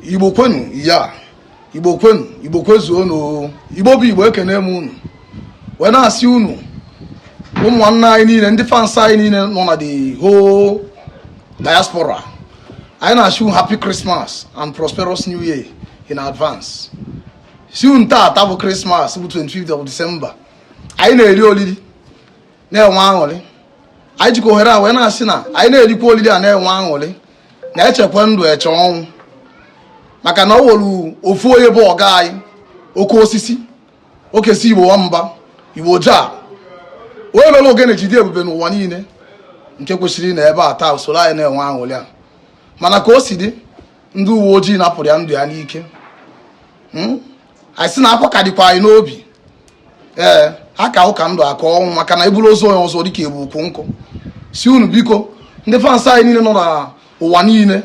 Igbo kwenu ya Igbo kwenu Igbo kwezuo no Igbo bụ Igbo ekene m unu wee na-asị unu ụmụnne anyị niile ndị fans anyị niile nọ na the whole diaspora anyị na-asị unu happy Christmas and prosperous new year in advance. Si unu taata bụ Christmas bụ 25th of December anyị na-eri olili na-enwe aṅụrị anyị jikọ ohere a wee na-asị na anyị na-erikwa olili a na-enwe aṅụrị na-echekwa ndụ eche ọnwụ maka na ọ wolu ofu onye bụ ọga anyị oke osisi okesi Igbo nwamba Igbo jaa onye mere ogene jide ebube n'ụwa niile nke kwesịrị na ebe a taa usoro anyị na-enwe aṅụrị a mana ka o si dị ndị uwe ojii napụrụ ya ndụ ya n'ike anyị sị na akwa ka dịkwa anyị n'obi ha ka ụka ndụ aka ọnwụ maka na eburu ozu onye ọzọ dịka ebu ukwu nkụ si unu biko ndị fans anyị niile nọ n'ụwa niile